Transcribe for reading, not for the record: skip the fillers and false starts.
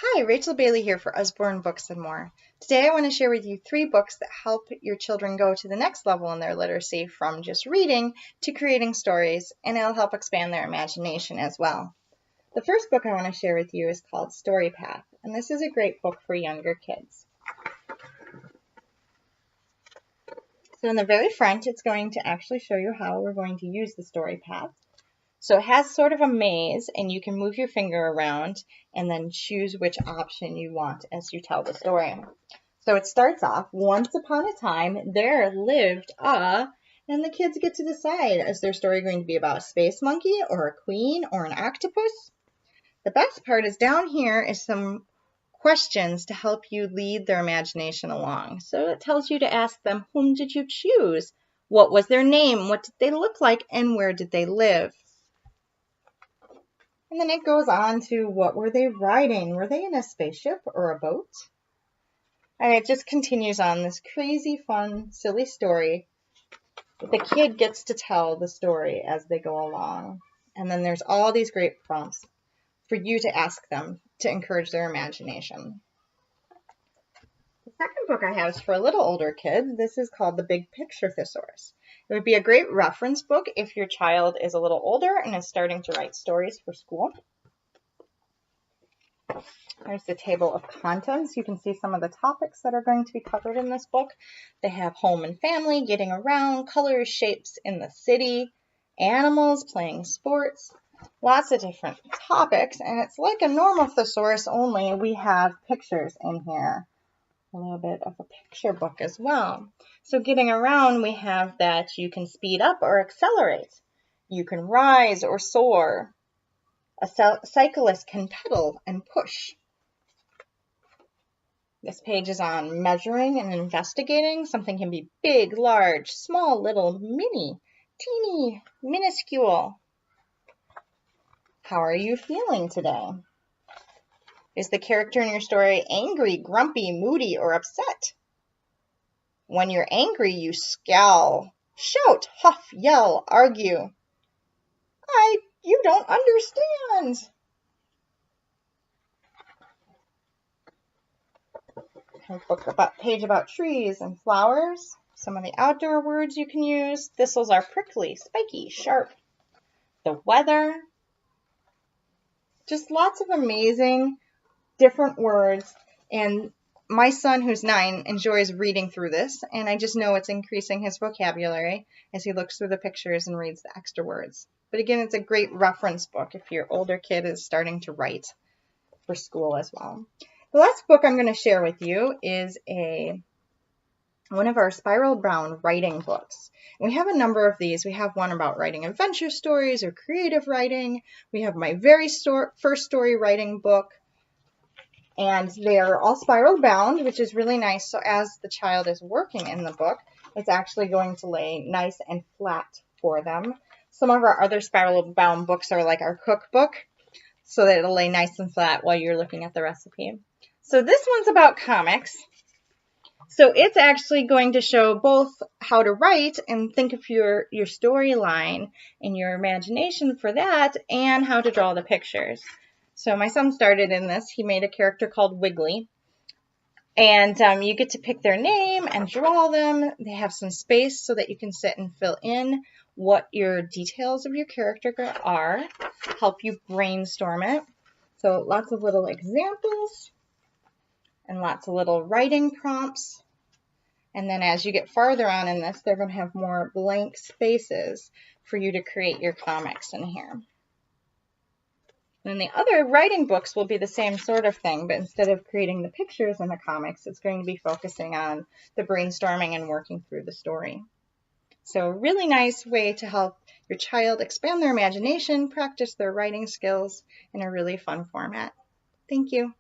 Hi, Rachel Bailey here for Usborne Books and More. Today I want to share with you 3 books that help your children go to the next level in their literacy from just reading to creating stories, and it'll help expand their imagination as well. The first book I want to share with you is called Story Path, and this is a great book for younger kids. So in the very front, it's going to actually show you how we're going to use the story path. So it has sort of a maze, and you can move your finger around and then choose which option you want as you tell the story. So it starts off, once upon a time, there lived a, and the kids get to decide, is their story going to be about a space monkey or a queen or an octopus? The best part is down here is some questions to help you lead their imagination along. So it tells you to ask them, whom did you choose? What was their name? What did they look like? And where did they live? And then it goes on to what were they riding? Were they in a spaceship or a boat? And it just continues on this crazy, fun, silly story. The kid gets to tell the story as they go along. And then there's all these great prompts for you to ask them to encourage their imagination. The second book I have is for a little older kid. This is called The Big Picture Thesaurus. It would be a great reference book if your child is a little older and is starting to write stories for school. There's the table of contents. You can see some of the topics that are going to be covered in this book. They have home and family, getting around, colors, shapes in the city, animals, playing sports, lots of different topics. And it's like a normal thesaurus, only we have pictures in here. A little bit of a picture book as well. So getting around, we have that you can speed up or accelerate. You can rise or soar. A cyclist can pedal and push. This page is on measuring and investigating. Something can be big, large, small, little, mini, teeny, minuscule. How are you feeling today? Is the character in your story angry, grumpy, moody, or upset? When you're angry, you scowl, shout, huff, yell, argue. You don't understand. Page about trees and flowers. Some of the outdoor words you can use. Thistles are prickly, spiky, sharp. The weather. Just lots of amazing different words, and my son, who's 9, enjoys reading through this, and I just know it's increasing his vocabulary as he looks through the pictures and reads the extra words. But again, it's a great reference book if your older kid is starting to write for school as well. The last book I'm going to share with you is one of our Spiral Bound writing books. We have a number of these. We have one about writing adventure stories or creative writing. We have my very first story writing book. And they are all spiral bound, which is really nice. So as the child is working in the book, it's actually going to lay nice and flat for them. Some of our other spiral bound books are like our cookbook, so that it'll lay nice and flat while you're looking at the recipe. So this one's about comics. So it's actually going to show both how to write and think of your storyline and your imagination for that, and how to draw the pictures. So my son started in this. He made a character called Wiggly. And you get to pick their name and draw them. They have some space so that you can sit and fill in what your details of your character are. Help you brainstorm it. So lots of little examples and lots of little writing prompts. And then as you get farther on in this, they're going to have more blank spaces for you to create your comics in here. And the other writing books will be the same sort of thing, but instead of creating the pictures in the comics, it's going to be focusing on the brainstorming and working through the story. So a really nice way to help your child expand their imagination, practice their writing skills in a really fun format. Thank you.